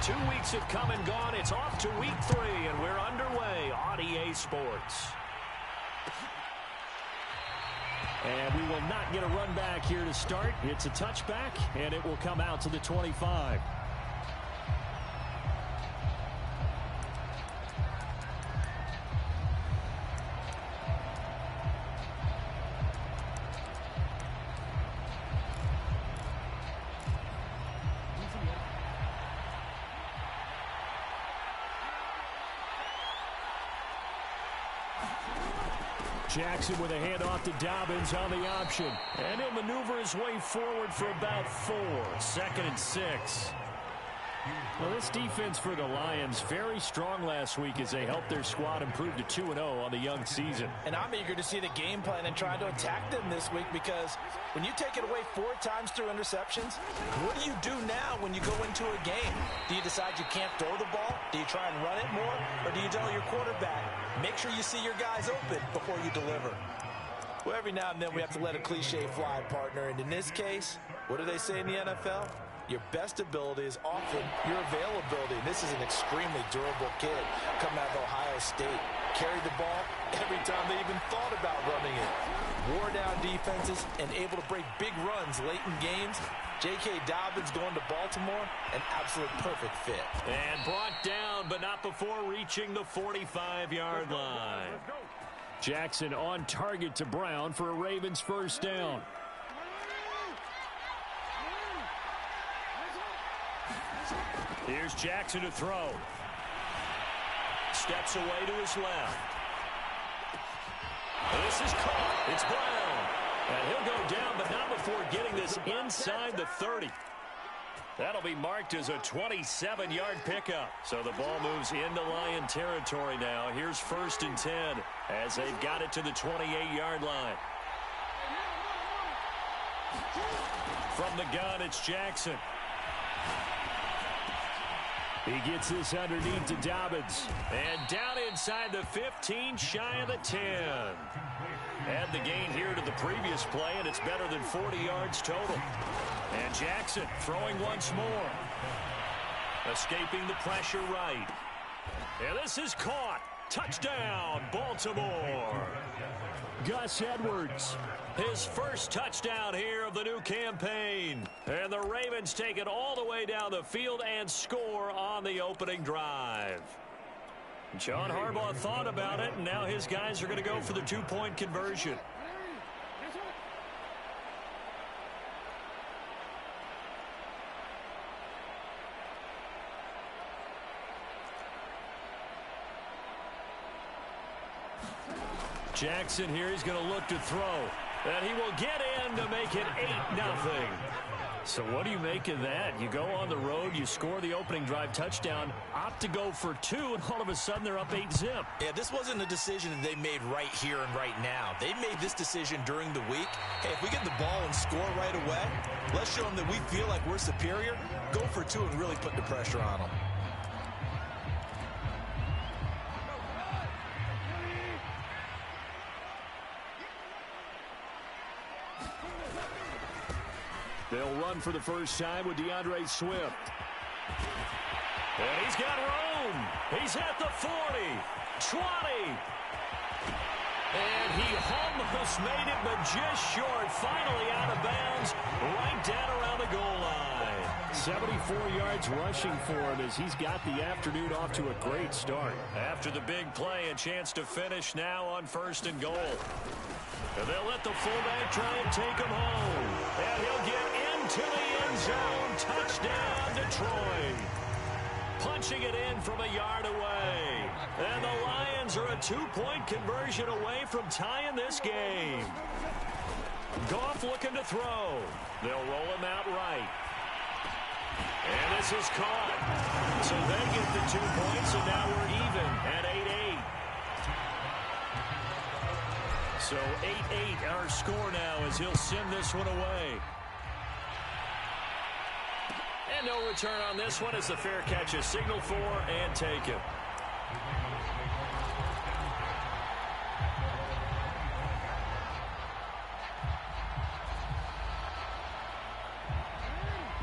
2 weeks have come and gone. It's off to week 3, and we're underway on EA Sports. And we will not get a run back here to start. It's a touchback, and it will come out to the 25. Jackson with a handoff to Dobbins on the option. And he'll maneuver his way forward for about 4. 2nd and 6. Well, this defense for the Lions, very strong last week as they helped their squad improve to 2-0 on the young season. And I'm eager to see the game plan and try to attack them this week, because when you take it away 4 times through interceptions, what do you do now when you go into a game? Do you decide you can't throw the ball? Do you try and run it more? Or do you tell your quarterback, make sure you see your guys open before you deliver? Well, every now and then we have to let a cliche fly, partner. And in this case, what do they say in the NFL? Your best ability is often your availability. And this is an extremely durable kid coming out of Ohio State. Carried the ball every time they even thought about running it. Wore down defenses and able to break big runs late in games. J.K. Dobbins going to Baltimore, an absolute perfect fit. And brought down, but not before reaching the 45-yard line. Jackson on target to Brown for a Ravens first down. Here's Jackson to throw. Steps away to his left. This is caught. It's Brown. And he'll go down, but not before getting this inside the 30. That'll be marked as a 27-yard pickup. So the ball moves into Lion territory now. Here's 1st and 10 as they've got it to the 28-yard line. From the gun, it's Jackson. He gets this underneath to Dobbins. And down inside the 15, shy of the 10. Add the gain here to the previous play, and it's better than 40 yards total. And Jackson throwing once more. Escaping the pressure right. And this is caught. Touchdown, Baltimore. Gus Edwards, his first touchdown here of the new campaign. And the Ravens take it all the way down the field and score on the opening drive. John Harbaugh thought about it, and now his guys are going to go for the 2-point conversion. Jackson here, he's going to look to throw. And he will get in to make it 8-0. So what do you make of that? You go on the road, you score the opening drive touchdown, opt to go for 2, and all of a sudden they're up 8-0. Yeah, this wasn't a decision that they made right here and right now. They made this decision during the week. Hey, if we get the ball and score right away, let's show them that we feel like we're superior. Go for 2 and really put the pressure on them. They'll run for the first time with DeAndre Swift. And he's got room. He's at the 40, 20. And he almost made it, but just short. Finally out of bounds, right down around the goal line. 74 yards rushing for him as he's got the afternoon off to a great start. After the big play, a chance to finish now on 1st and goal. And they'll let the fullback try and take him home. And he'll get into the end zone. Touchdown, Detroit. Punching it in from a yard away. And the Lions are a 2-point conversion away from tying this game. Goff looking to throw. They'll roll him out right. And this is caught. So they get the 2 points, and now we're even at 8-8. So 8-8 our score now as he'll send this one away. And no return on this one as the fair catch is signaled for and taken.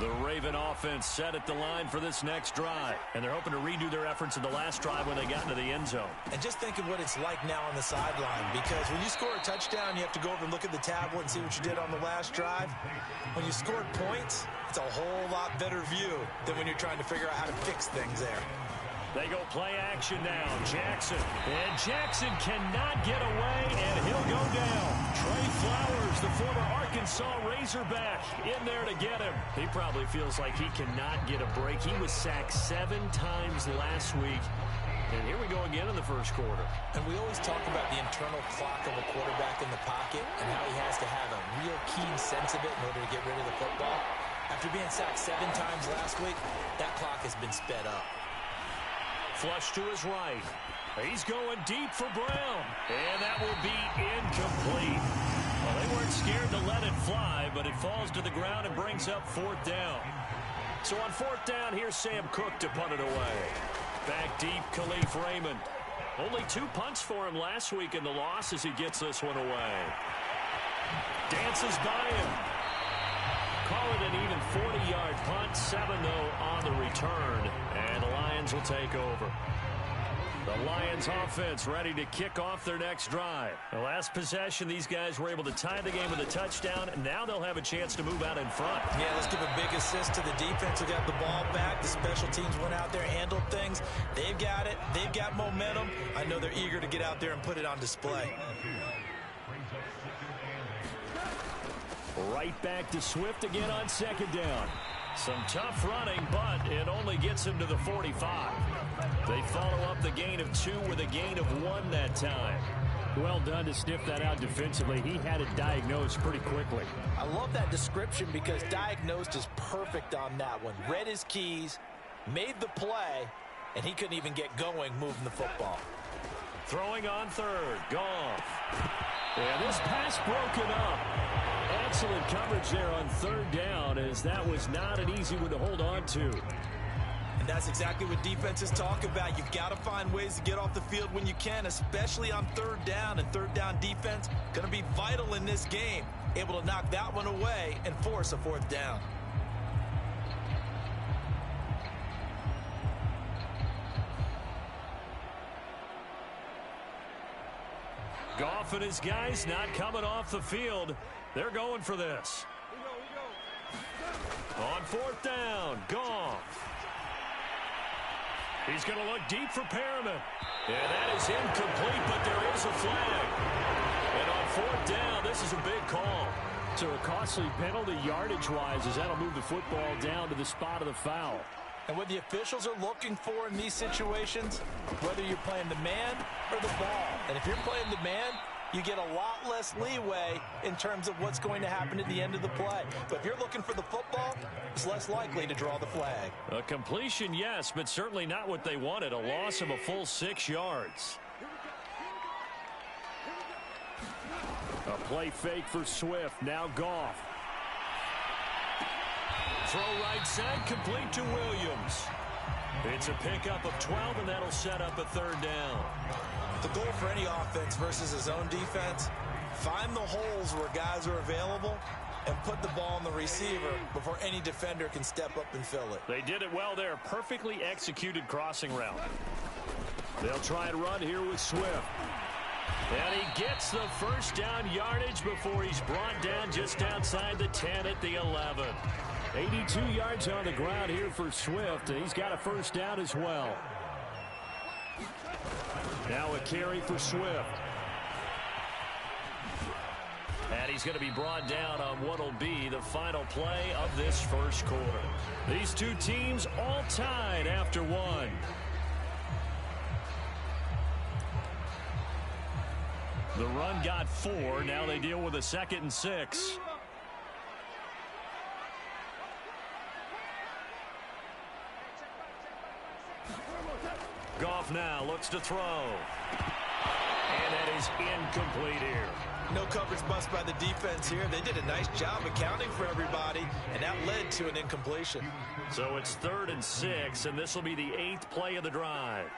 The Raven offense set at the line for this next drive. And they're hoping to redo their efforts in the last drive when they got into the end zone. And just think of what it's like now on the sideline, because when you score a touchdown, you have to go over and look at the tablet and see what you did on the last drive. When you scored points, it's a whole lot better view than when you're trying to figure out how to fix things there. They go play action now. Jackson. And Jackson cannot get away, and he'll go down. Trey Flowers, the former Arkansas Razorback, in there to get him. He probably feels like he cannot get a break. He was sacked 7 times last week. And here we go again in the first quarter. And we always talk about the internal clock of a quarterback in the pocket and how he has to have a real keen sense of it in order to get rid of the football. After being sacked 7 times last week, that clock has been sped up. Flush to his right. He's going deep for Brown. And that will be incomplete. Well, they weren't scared to let it fly, but it falls to the ground and brings up 4th down. So on 4th down, here's Sam Cook to punt it away. Back deep, Khalif Raymond. Only 2 punts for him last week in the loss as he gets this one away. Dances by him. Call it an even 40-yard punt. 7, though, on the return. And the Lions will take over. The Lions offense ready to kick off their next drive. The last possession, these guys were able to tie the game with a touchdown. And now they'll have a chance to move out in front. Yeah, let's give a big assist to the defense who got the ball back. The special teams went out there, handled things. They've got it. They've got momentum. I know they're eager to get out there and put it on display. Right back to Swift again on 2nd down. Some tough running, but it only gets him to the 45. They follow up the gain of 2 with a gain of 1 that time. Well done to sniff that out defensively. He had it diagnosed pretty quickly. I love that description because diagnosed is perfect on that one. Read his keys, made the play, and he couldn't even get going moving the football. Throwing on 3rd. Goff. And this pass broken up. Excellent coverage there on 3rd down, as that was not an easy one to hold on to. And that's exactly what defenses talk about. You've got to find ways to get off the field when you can, especially on 3rd down. And 3rd down defense going to be vital in this game. Able to knock that one away and force a 4th down. Goff and his guys not coming off the field. They're going for this. On 4th down, Goff. He's going to look deep for Perriman. And that is incomplete, but there is a flag. And on 4th down, this is a big call. So a costly penalty yardage-wise, as that'll move the football down to the spot of the foul. And what the officials are looking for in these situations, whether you're playing the man or the ball. And if you're playing the man, you get a lot less leeway in terms of what's going to happen at the end of the play. But if you're looking for the football, it's less likely to draw the flag. A completion, yes, but certainly not what they wanted. A loss of a full 6 yards. A play fake for Swift. Now Goff. Throw right side, complete to Williams. It's a pickup of 12, and that'll set up a 3rd down. The goal for any offense versus his own defense, find the holes where guys are available and put the ball on the receiver before any defender can step up and fill it. They did it well there. Perfectly executed crossing route. They'll try and run here with Swift. And he gets the 1st down yardage before he's brought down just outside the 10 at the 11. 82 yards on the ground here for Swift, and he's got a 1st down as well. Now a carry for Swift. And he's going to be brought down on what will be the final play of this first quarter. These two teams all tied after 1. The run got 4. Now they deal with a 2nd and 6. Goff now looks to throw. And that is incomplete here. No coverage bust by the defense here. They did a nice job accounting for everybody, and that led to an incompletion. So it's 3rd and 6, and this will be the 8th play of the drive.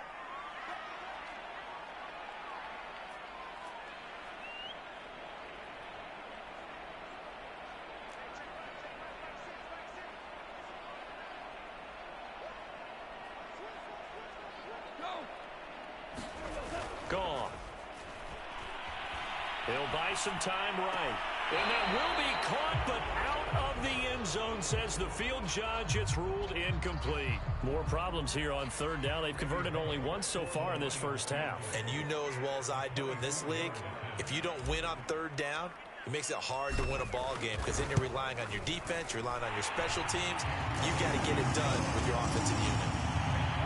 buy some time right. And that will be caught, but out of the end zone, says the field judge. It's ruled incomplete. More problems here on third down. They've converted only once so far in this first half. And you know as well as I do in this league, if you don't win on third down, it makes it hard to win a ball game because then you're relying on your defense, you're relying on your special teams. You've got to get it done with your offensive unit.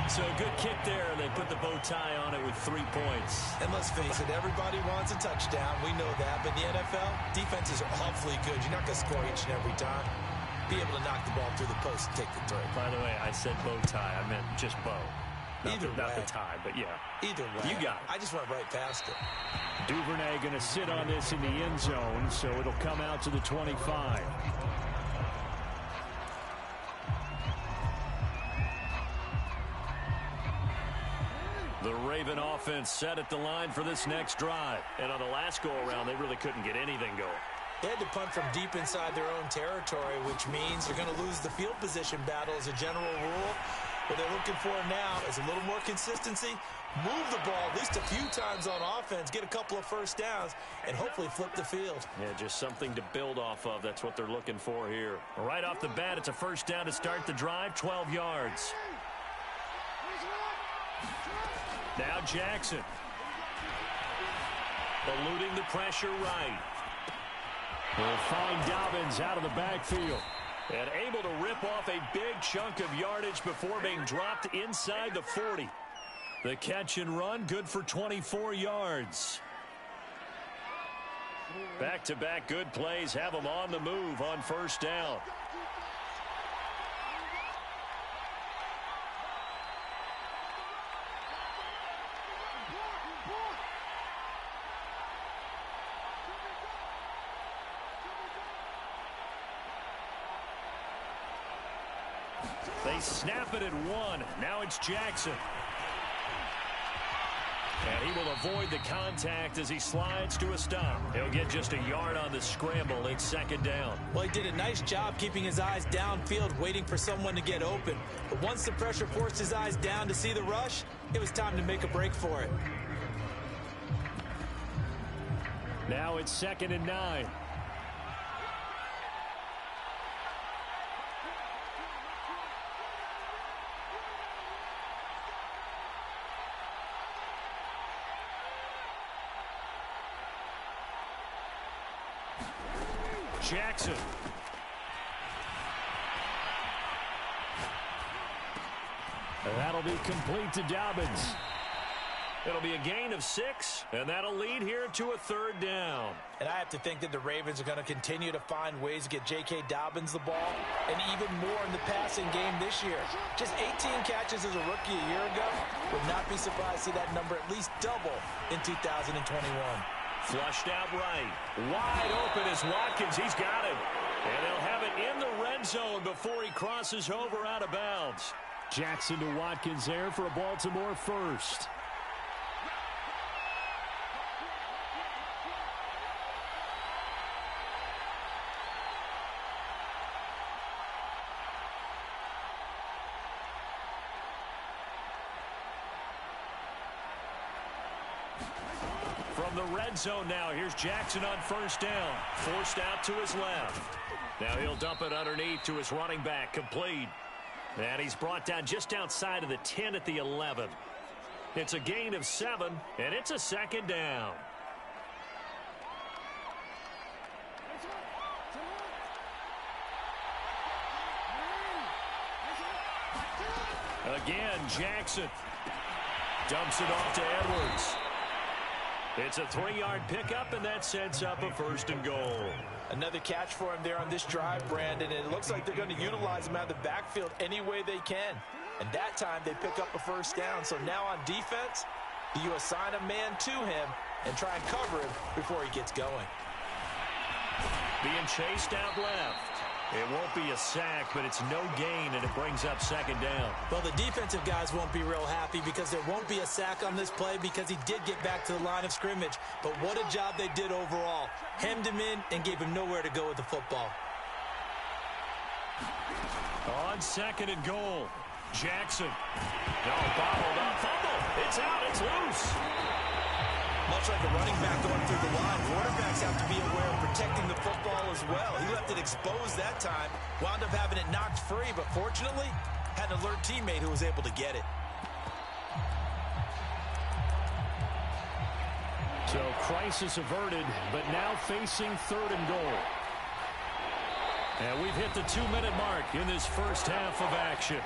So a good kick there. They put the bow tie on it with 3 points. And let's face it, everybody wants a touchdown. We know that. But in the NFL, defenses are awfully good. You're not going to score each and every time. Be able to knock the ball through the post and take the throw. By the way, I said bow tie. I meant just bow. Not the tie, but yeah. Either way. You got it. I just went right past it. Duvernay going to sit on this in the end zone, so it'll come out to the 25. The Raven offense set at the line for this next drive. And on the last go-around, they really couldn't get anything going. They had to punt from deep inside their own territory, which means they're going to lose the field position battle as a general rule. What they're looking for now is a little more consistency, move the ball at least a few times on offense, get a couple of first downs, and hopefully flip the field. Yeah, just something to build off of. That's what they're looking for here. Right off the bat, it's a first down to start the drive, 12 yards. Now Jackson. Eluding the pressure right. We'll find Dobbins out of the backfield. And able to rip off a big chunk of yardage before being dropped inside the 40. The catch and run, good for 24 yards. Back-to-back good plays have them on the move on first down. They snap it at 1. Now it's Jackson. And he will avoid the contact as he slides to a stop. He'll get just a yard on the scramble. It's second down. Well, he did a nice job keeping his eyes downfield, waiting for someone to get open. But once the pressure forced his eyes down to see the rush, it was time to make a break for it. Now it's 2nd and 9. Jackson. That'll be complete to Dobbins. It'll be a gain of 6, and that'll lead here to a third down. And I have to think that the Ravens are going to continue to find ways to get J.K. Dobbins the ball, and even more in the passing game this year. Just 18 catches as a rookie a year ago. Would not be surprised to see that number at least double in 2021. Flushed out right. Wide open is Watkins. He's got it. And they'll have it in the red zone before he crosses over out of bounds. Jackson to Watkins there for a Baltimore first. From the red zone now, here's Jackson on first down. Forced out to his left. Now he'll dump it underneath to his running back, complete. And he's brought down just outside of the 10 at the 11. It's a gain of 7, and it's a second down. Again, Jackson dumps it off to Edwards. It's a 3-yard pickup, and that sets up a first and goal. Another catch for him there on this drive, Brandon. And it looks like they're going to utilize him out of the backfield any way they can. And that time they pick up a first down. So now on defense, do you assign a man to him and try and cover him before he gets going? Being chased out left. It won't be a sack, but it's no gain, and it brings up second down. Well, the defensive guys won't be real happy because there won't be a sack on this play because he did get back to the line of scrimmage. But what a job they did overall. Hemmed him in and gave him nowhere to go with the football. On second and goal, Jackson. No, bottled up. Fumble. It's out. It's loose. Much like a running back going through the line, quarterbacks have to be aware of protecting the football as well. He left it exposed that time, wound up having it knocked free, but fortunately, had an alert teammate who was able to get it. So crisis averted, but now facing 3rd and goal. And we've hit the 2-minute mark in this first half of action.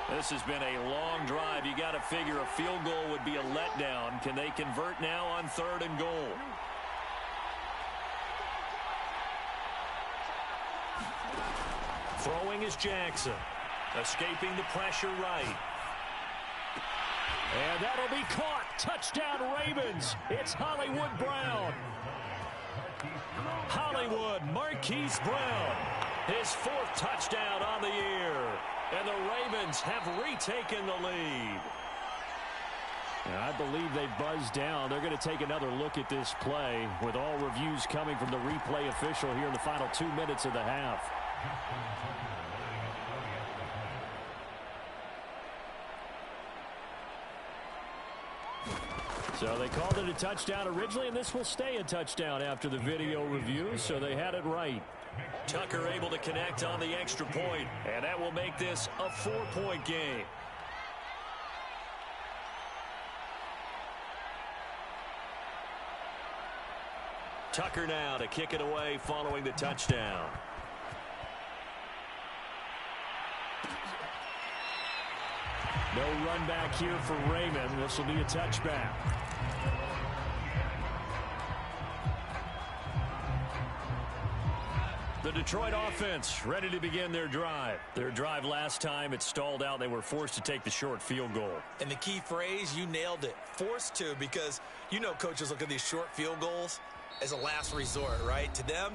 This has been a long drive. You got to figure a field goal would be a letdown. Can they convert now on 3rd and goal? Throwing is Jackson. Escaping the pressure right. And that'll be caught. Touchdown Ravens. It's Hollywood Brown. Hollywood Marquise Brown. His 4th touchdown on the year. And the Ravens have retaken the lead. And I believe they buzzed down. They're going to take another look at this play with all reviews coming from the replay official here in the final 2 minutes of the half. So they called it a touchdown originally, and this will stay a touchdown after the video review, so they had it right. Tucker able to connect on the extra point, and that will make this a 4-point game. Tucker now to kick it away following the touchdown. No run back here for Raymond. This will be a touchback. The Detroit offense ready to begin their drive. Their drive last time, it stalled out. They were forced to take the short field goal. And the key phrase, you nailed it. Forced to, because you know coaches look at these short field goals as a last resort, right? To them,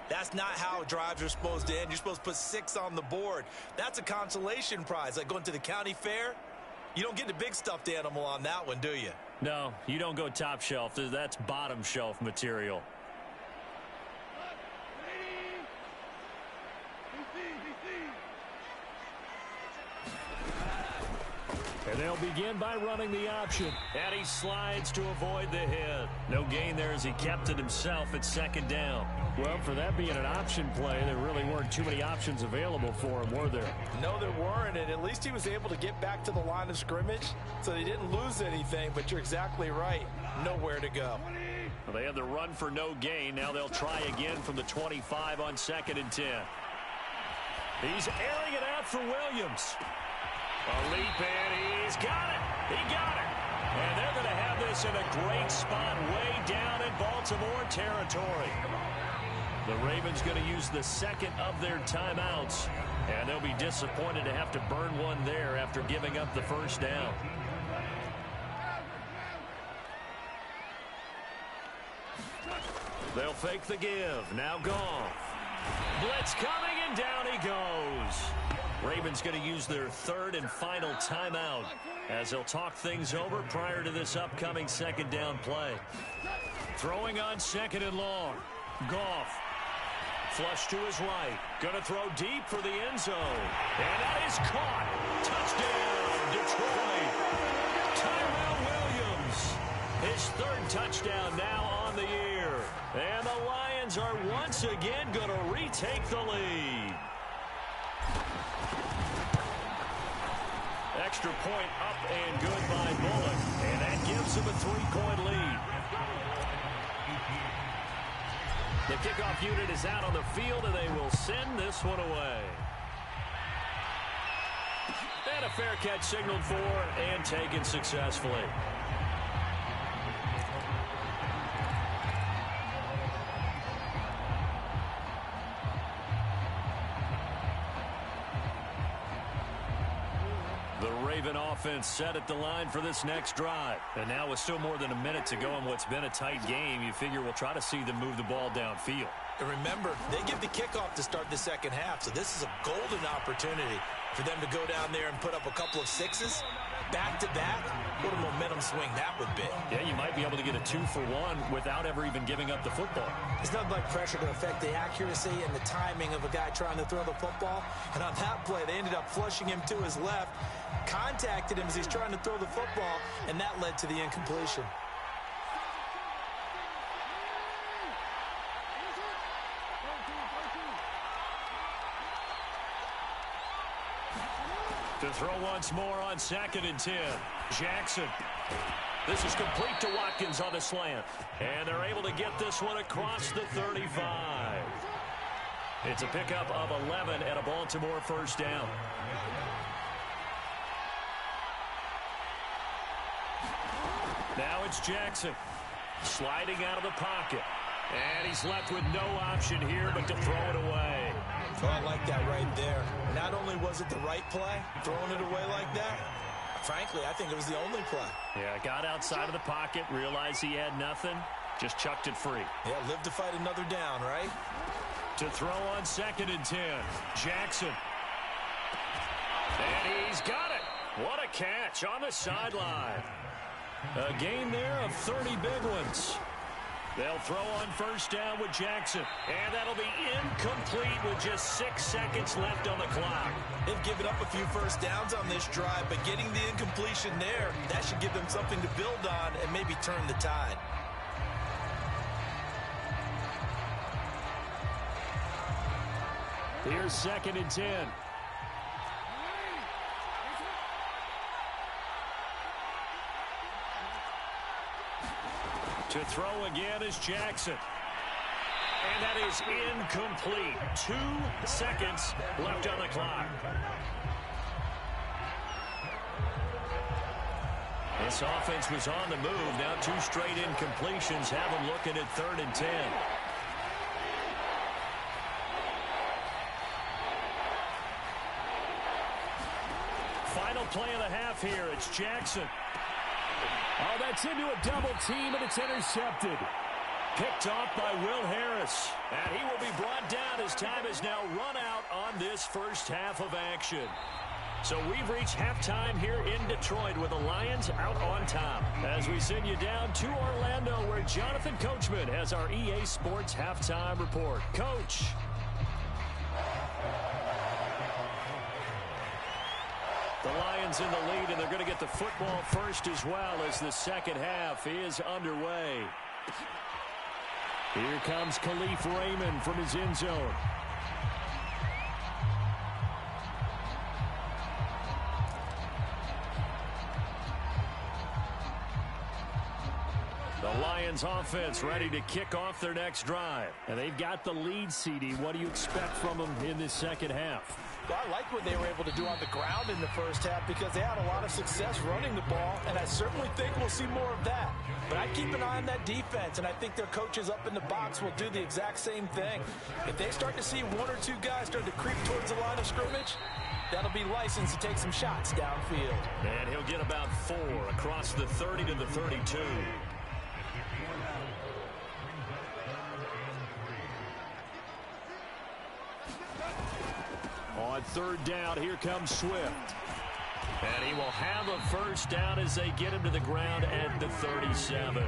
that's not how drives are supposed to end. You're supposed to put 6 on the board. That's a consolation prize. Like going to the county fair, you don't get the big stuffed animal on that one, do you? No, you don't go top shelf. That's bottom shelf material. And they'll begin by running the option. And he slides to avoid the hit. No gain there as he kept it himself at 2nd down. Well, for that being an option play, there really weren't too many options available for him, were there? No, there weren't, and at least he was able to get back to the line of scrimmage, so they didn't lose anything, but you're exactly right. Nowhere to go. Well, they had the run for no gain. Now they'll try again from the 25 on 2nd and 10. He's airing it out for Williams. A leap in. He's got it. He got it. And they're going to have this in a great spot way down in Baltimore territory. The Ravens going to use the 2nd of their timeouts. And they'll be disappointed to have to burn one there after giving up the 1st down. They'll fake the give. Now Goff. Blitz coming, and down he goes. Ravens going to use their 3rd and final timeout as they'll talk things over prior to this upcoming 2nd down play. Throwing on 2nd and long. Goff. Flush to his right. Going to throw deep for the end zone. And that is caught. Touchdown, Detroit. Tyrell Williams. His 3rd touchdown now on the year. And the Lions are once again going to retake the lead. Extra point up and good by Bullock. And that gives him a 3-point lead. The kickoff unit is out on the field, and they will send this one away. And a fair catch signaled for and taken successfully. The Raven offense set at the line for this next drive. And now with still more than a minute to go in what's been a tight game, you figure we'll try to see them move the ball downfield. And remember, they give the kickoff to start the 2nd half, so this is a golden opportunity for them to go down there and put up a couple of 6s. back-to-back, what a momentum swing that would be. Yeah, you might be able to get a 2-for-1 without ever even giving up the football. There's nothing like pressure to affect the accuracy and the timing of a guy trying to throw the football. And on that play, they ended up flushing him to his left, contacted him as he's trying to throw the football, and that led to the incompletion. To throw once more on 2nd and 10. Jackson. This is complete to Watkins on the slant. And they're able to get this one across the 35. It's a pickup of 11 and a Baltimore first down. Now it's Jackson. Sliding out of the pocket. And he's left with no option here but to throw it away. Oh, I like that right there. Not only was it the right play, throwing it away like that, frankly, I think it was the only play. Yeah, got outside of the pocket, realized he had nothing, just chucked it free. Yeah, live to fight another down, right? To throw on 2nd and 10, Jackson. And he's got it. What a catch on the sideline. A gain there of 30 big ones. They'll throw on first down with Jackson. And that'll be incomplete with just 6 seconds left on the clock. They've given up a few first downs on this drive, but getting the incompletion there, that should give them something to build on and maybe turn the tide. Here's 2nd and 10. To throw again is Jackson. And that is incomplete. 2 seconds left on the clock. This offense was on the move. Now 2 straight incompletions have them looking at 3rd and 10. Final play of the half here. It's Jackson. Oh, that's into a double team, and it's intercepted. Picked off by Will Harris. And he will be brought down as time has now run out on this first half of action. So we've reached halftime here in Detroit with the Lions out on top. As we send you down to Orlando, where Jonathan Coachman has our EA Sports halftime report. Coach. The Lions in the lead, and they're going to get the football first as well as the second half is underway. Here comes Khalif Raymond from his end zone. The Lions offense ready to kick off their next drive. And they've got the lead, CD. What do you expect from them in this second half? Well, I like what they were able to do on the ground in the first half because they had a lot of success running the ball, and I certainly think we'll see more of that. But I keep an eye on that defense, and I think their coaches up in the box will do the exact same thing. If they start to see 1 or 2 guys start to creep towards the line of scrimmage, that'll be licensed to take some shots downfield. And he'll get about 4 across the 30 to the 32. On 3rd down, here comes Swift. And he will have a first down as they get him to the ground at the 37.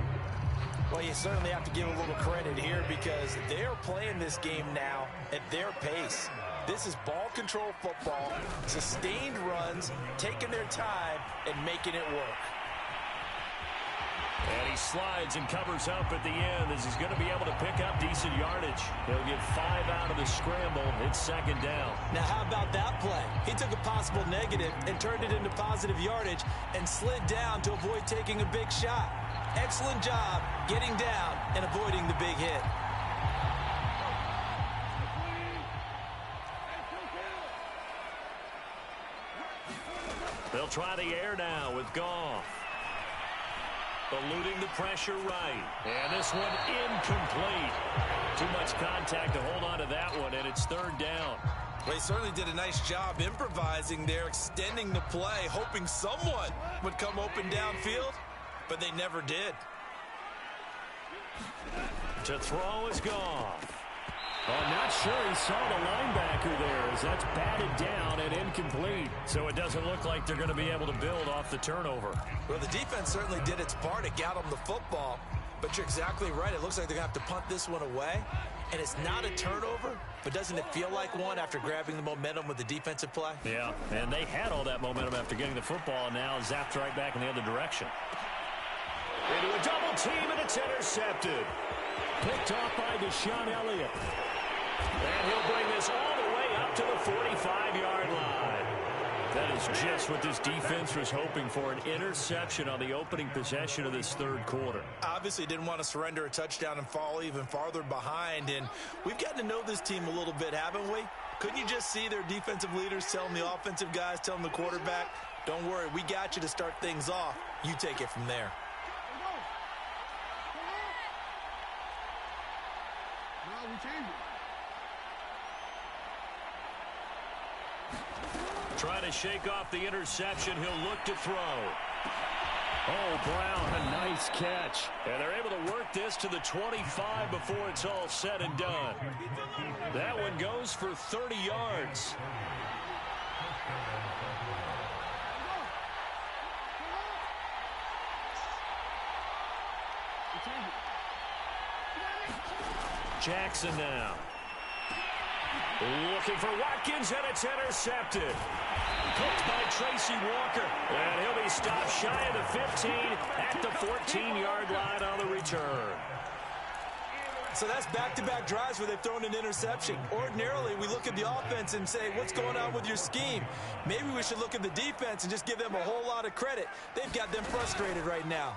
Well, you certainly have to give a little credit here because they're playing this game now at their pace. This is ball control football, sustained runs, taking their time, and making it work. And he slides and covers up at the end as he's going to be able to pick up decent yardage. He'll get 5 out of the scramble. It's 2nd down. Now, how about that play? He took a possible negative and turned it into positive yardage and slid down to avoid taking a big shot. Excellent job getting down and avoiding the big hit. They'll try the air now with Goff. Eluding the pressure right. And this one incomplete. Too much contact to hold on to that one, and it's 3rd down. Well, he certainly did a nice job improvising there, extending the play, hoping someone would come open downfield, but they never did. To throw is Goff. I'm not sure he saw the linebacker there as that's batted down and incomplete. So it doesn't look like they're going to be able to build off the turnover. Well, the defense certainly did its part to get them the football. But you're exactly right. It looks like they're going to have to punt this one away. And it's not a turnover, but doesn't it feel like one after grabbing the momentum with the defensive play? Yeah, and they had all that momentum after getting the football, and now zapped right back in the other direction. Into a double team, and it's intercepted. Picked off by Deshaun Elliott. And he'll bring this all the way up to the 45-yard line. That is just what this defense was hoping for, an interception on the opening possession of this third quarter. Obviously didn't want to surrender a touchdown and fall even farther behind, and we've gotten to know this team a little bit, haven't we? Couldn't you just see their defensive leaders telling the offensive guys, telling the quarterback, don't worry, we got you to start things off. You take it from there. Now we change it. Trying to shake off the interception. He'll look to throw. Oh, Brown, a nice catch. And they're able to work this to the 25 before it's all said and done. That one goes for 30 yards. Jackson now. Looking for Watkins, and it's intercepted. Hooked by Tracy Walker. And he'll be stopped shy of the 15 at the 14-yard line on the return. So that's back-to-back drives where they've thrown an interception. Ordinarily, we look at the offense and say, what's going on with your scheme? Maybe we should look at the defense and just give them a whole lot of credit. They've got them frustrated right now.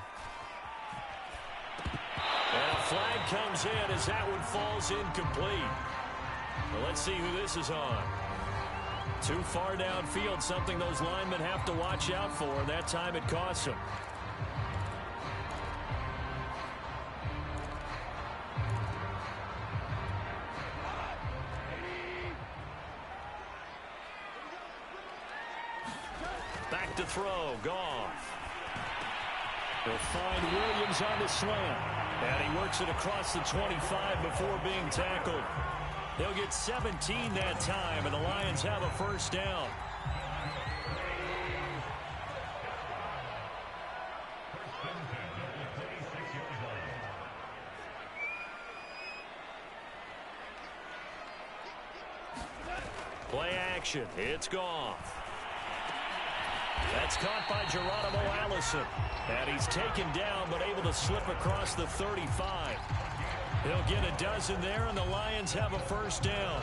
And a flag comes in as that one falls incomplete. Well, let's see who this is on. Too far downfield, something those linemen have to watch out for. That time it costs them. Back to throw, Goff. They'll find Williams on the slant. And he works it across the 25 before being tackled. They'll get 17 that time, and the Lions have a first down. Play action. It's Goff. That's caught by Geronimo Allison. And he's taken down, but able to slip across the 35. He'll get a dozen there, and the Lions have a first down.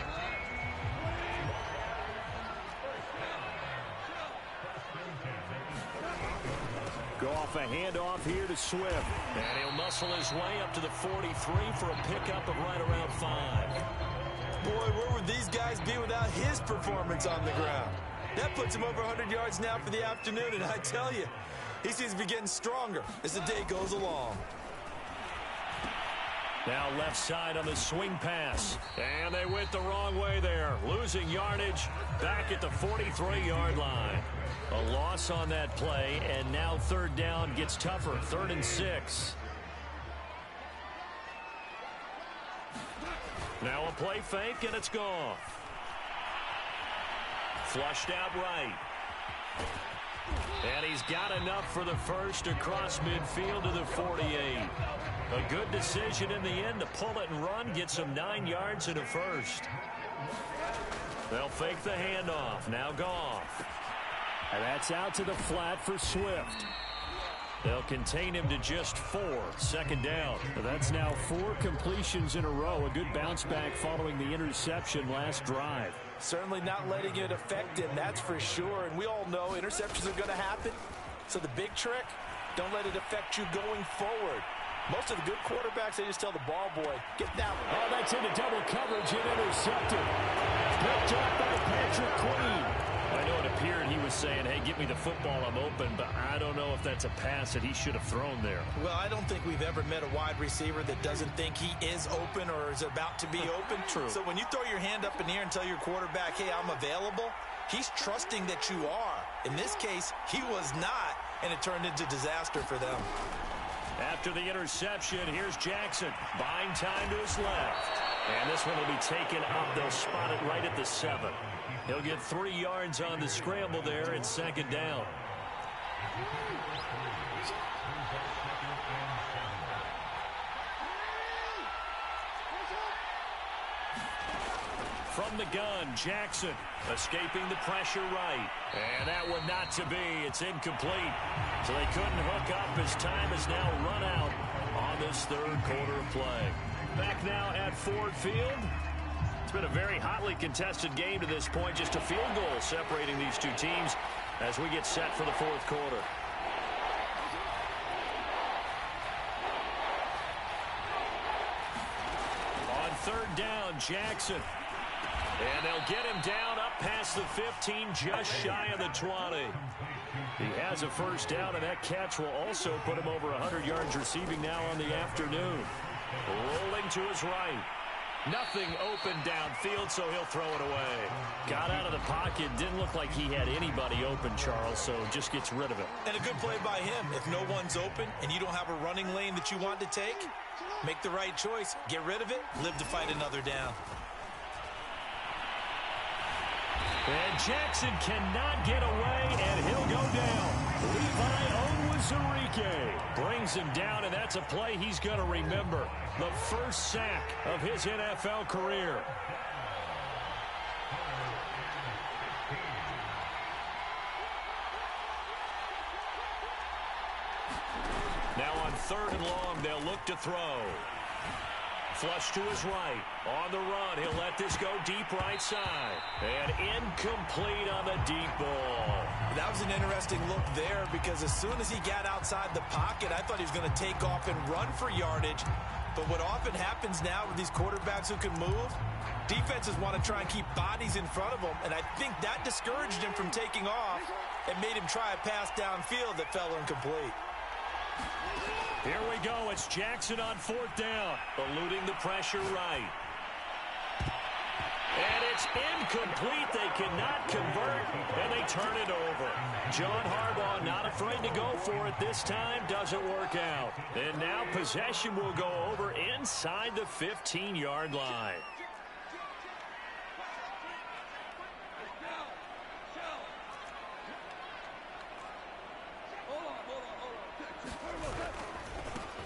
Go off a handoff here to Swift. And he'll muscle his way up to the 43 for a pickup of right around 5. Boy, where would these guys be without his performance on the ground? That puts him over 100 yards now for the afternoon, and I tell you, he seems to be getting stronger as the day goes along. Now left side on the swing pass. And they went the wrong way there. Losing yardage back at the 43-yard line. A loss on that play, and now third down gets tougher. 3rd and 6. Now a play fake, and it's gone. Flushed out right. And he's got enough for the first across midfield to the 48. A good decision in the end to pull it and run, get some 9 yards and a first. They'll fake the handoff. Now Goff. And that's out to the flat for Swift. They'll contain him to just 4. 2nd down. That's now 4 completions in a row. A good bounce back following the interception last drive. Certainly not letting it affect him, that's for sure. And we all know interceptions are going to happen. So the big trick, don't let it affect you going forward. Most of the good quarterbacks, they just tell the ball boy, get that one. Oh, that's into double coverage and intercepted. Picked up by Patrick Queen. I know it appeared he was saying, hey, give me the football, I'm open, but I don't know if that's a pass that he should have thrown there. Well, I don't think we've ever met a wide receiver that doesn't think he is open or is about to be open. True. So when you throw your hand up in the air and tell your quarterback, hey, I'm available, he's trusting that you are. In this case, he was not, and it turned into disaster for them. After the interception, here's Jackson. Buying time to his left. And this one will be taken up. They'll spot it right at the 7. He'll get 3 yards on the scramble there. It's second down. From the gun, Jackson escaping the pressure right. And that one not to be. It's incomplete. So they couldn't hook up as time is now run out on this third quarter of play. Back now at Ford Field. It's been a very hotly contested game to this point. Just a field goal separating these two teams as we get set for the fourth quarter. On third down, Jackson. And they'll get him down up past the 15, just shy of the 20. He has a first down, and that catch will also put him over 100 yards receiving now on the afternoon. Rolling to his right. Nothing open downfield, so he'll throw it away. Got out of the pocket. Didn't look like he had anybody open, Charles, so just gets rid of it. And a good play by him. If no one's open and you don't have a running lane that you want to take, make the right choice. Get rid of it. Live to fight another down. And Jackson cannot get away, and he'll go down. Levi Onwuzurike brings him down, and that's a play he's going to remember. The first sack of his NFL career. Now on third and long, they'll look to throw. Flush to his right. On the run, he'll let this go deep right side. And incomplete on the deep ball. That was an interesting look there because as soon as he got outside the pocket, I thought he was going to take off and run for yardage. But what often happens now with these quarterbacks who can move, defenses want to try and keep bodies in front of them. And I think that discouraged him from taking off and made him try a pass downfield that fell incomplete. Here we go. It's Jackson on fourth down. Eluding the pressure right. And it's incomplete. They cannot convert, and they turn it over. John Harbaugh not afraid to go for it this time. Doesn't work out. And now possession will go over inside the 15-yard line.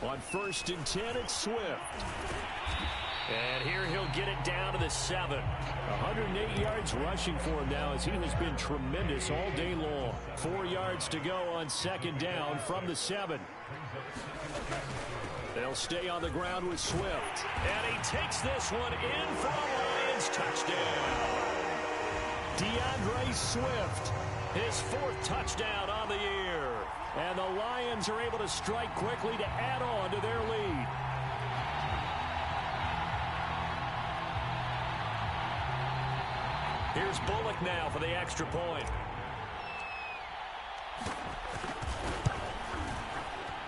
On first and 10, it's Swift. And here he'll get it down to the 7. 108 yards rushing for him now as he has been tremendous all day long. 4 yards to go on second down from the 7. They'll stay on the ground with Swift. And he takes this one in for a Lions touchdown. DeAndre Swift, his 4th touchdown on the year. And the Lions are able to strike quickly to add on to their lead. Here's Bullock now for the extra point.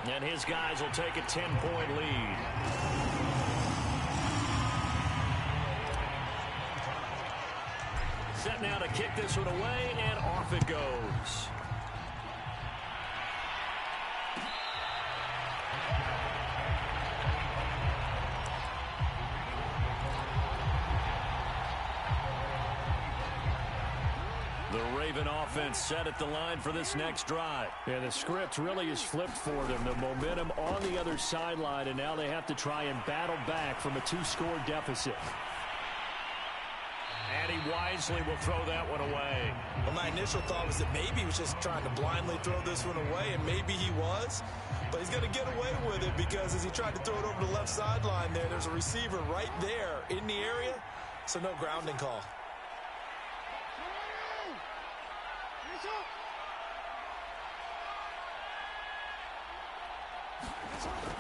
And his guys will take a 10-point lead. Set now to kick this one away, and off it goes. The Raven offense set at the line for this next drive. And the script really is flipped for them. The momentum on the other sideline, and now they have to try and battle back from a 2-score deficit. And he wisely will throw that one away. Well, my initial thought was that maybe he was just trying to blindly throw this one away, and maybe he was. But he's going to get away with it because as he tried to throw it over the left sideline there's a receiver right there in the area, so no grounding call.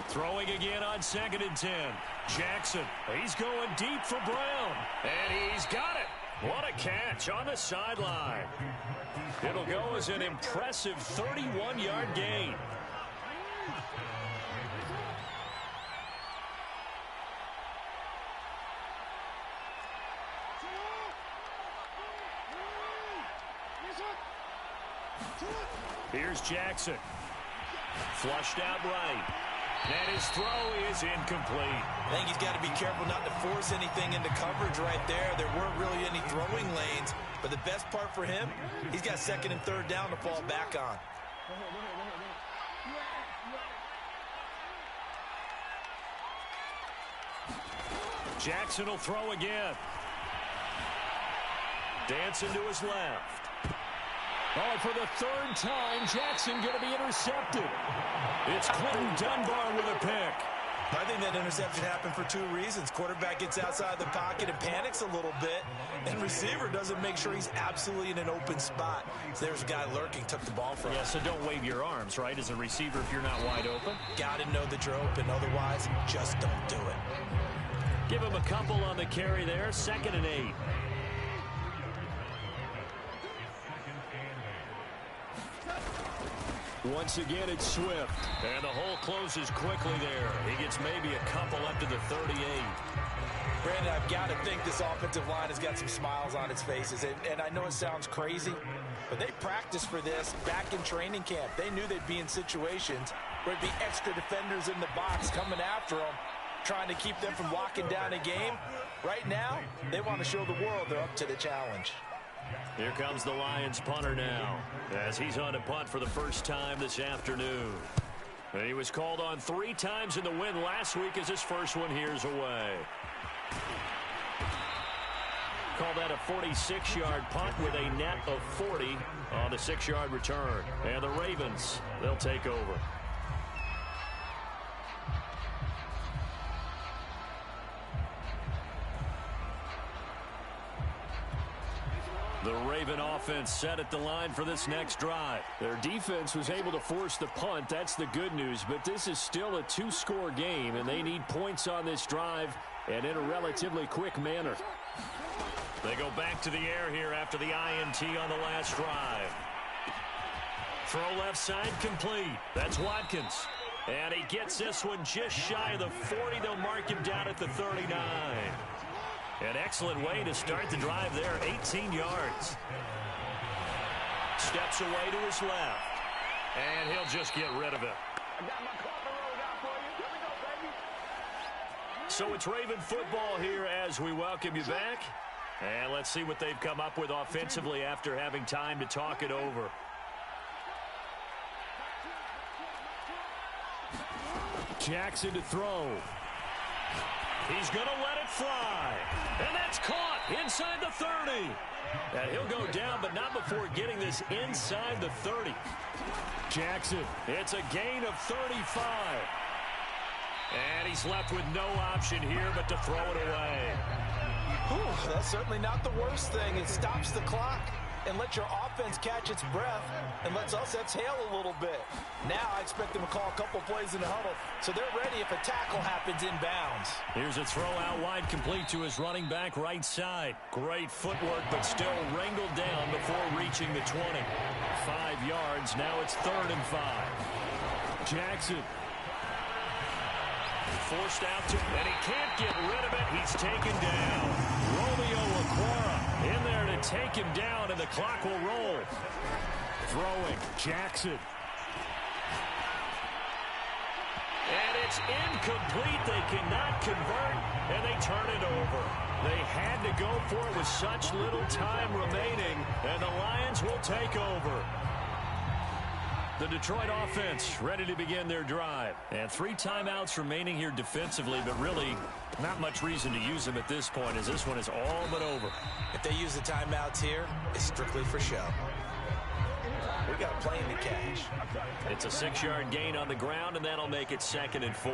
Throwing again on second and 10. Jackson, he's going deep for Brown. And he's got it. What a catch on the sideline. It'll go as an impressive 31-yard gain. Here's Jackson. Flushed out right. And his throw is incomplete. I think he's got to be careful not to force anything into coverage right there. There weren't really any throwing lanes. But the best part for him, he's got second and third down to fall back on. Jackson will throw again. Dancing to his left. Oh, for the third time, Jackson going to be intercepted. It's Clinton Dunbar with a pick. I think that interception happened for two reasons. Quarterback gets outside the pocket and panics a little bit, and receiver doesn't make sure he's absolutely in an open spot. So there's a guy lurking, took the ball from him. Yeah, so don't wave your arms, right, as a receiver if you're not wide open. Got to know that you're open. Otherwise, just don't do it. Give him a couple on the carry there. 2nd and 8. Once again, it's Swift. And the hole closes quickly there. He gets maybe a couple up to the 38. Brandon, I've got to think this offensive line has got some smiles on its faces. And I know it sounds crazy, but they practiced for this back in training camp. They knew they'd be in situations where there'd be extra defenders in the box coming after them, trying to keep them from locking down a game. Right now, they want to show the world they're up to the challenge. Here comes the Lions punter now, as he's on to punt for the first time this afternoon. And he was called on 3 times in the win last week as his first one here's away. Call that a 46-yard punt with a net of 40 on the 6-yard return. And the Ravens, they'll take over. The Raven offense set at the line for this next drive. Their defense was able to force the punt. That's the good news. But this is still a 2-score game, and they need points on this drive and in a relatively quick manner. They go back to the air here after the INT on the last drive. Throw left side complete. That's Watkins. And he gets this one just shy of the 40. They'll mark him down at the 39. An excellent way to start the drive there, 18 yards. Steps away to his left. And he'll just get rid of it. So it's Raven football here as we welcome you back. And let's see what they've come up with offensively after having time to talk it over. Jackson to throw. He's going to let it fly. And that's caught inside the 30. And he'll go down, but not before getting this inside the 30. Jackson, it's a gain of 35. And he's left with no option here but to throw it away. Whew, that's certainly not the worst thing. It stops the clock and lets your offense catch its breath and lets us exhale a little bit. Now I expect them to call a couple plays in the huddle, so they're ready if a tackle happens inbounds. Here's a throw out wide complete to his running back right side. Great footwork, but still wrangled down before reaching the 20. 5 yards, now it's 3rd and 5. Jackson. Forced out to, and he can't get rid of it. He's taken down. Romeo Okwara in there to take him down, and the clock will roll. Throwing, Jackson. And it's incomplete. They cannot convert, and they turn it over. They had to go for it with such little time remaining, and the Lions will take over. The Detroit offense ready to begin their drive. And 3 timeouts remaining here defensively, but really not much reason to use them at this point as this one is all but over. If they use the timeouts here, it's strictly for show. We got a plane to catch. It's a 6-yard gain on the ground, and that'll make it 2nd and 4.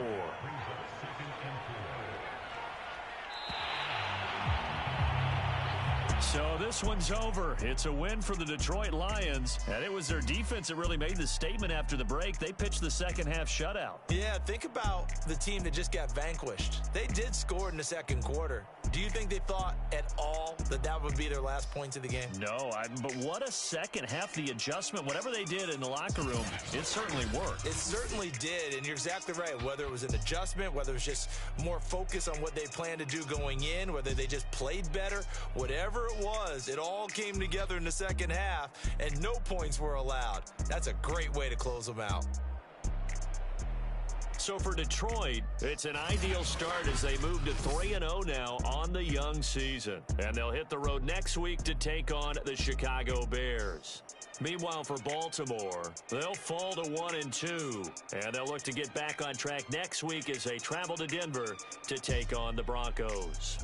So this one's over. It's a win for the Detroit Lions, and it was their defense that really made the statement after the break. They pitched the second half shutout. Yeah, think about the team that just got vanquished. They did score in the second quarter. Do you think they thought at all that that would be their last points of the game? No, but what a second half. The adjustment, whatever they did in the locker room, it certainly worked. It certainly did, and you're exactly right. Whether it was an adjustment, whether it was just more focus on what they planned to do going in, whether they just played better, whatever it was, it all came together in the second half, and no points were allowed. That's a great way to close them out. So for Detroit, it's an ideal start as they move to 3-0 now on the young season. And they'll hit the road next week to take on the Chicago Bears. Meanwhile, for Baltimore, they'll fall to 1-2. And they'll look to get back on track next week as they travel to Denver to take on the Broncos.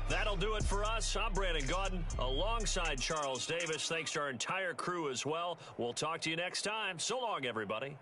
That'll do it for us. I'm Brandon Gaudin alongside Charles Davis. Thanks to our entire crew as well. We'll talk to you next time. So long, everybody.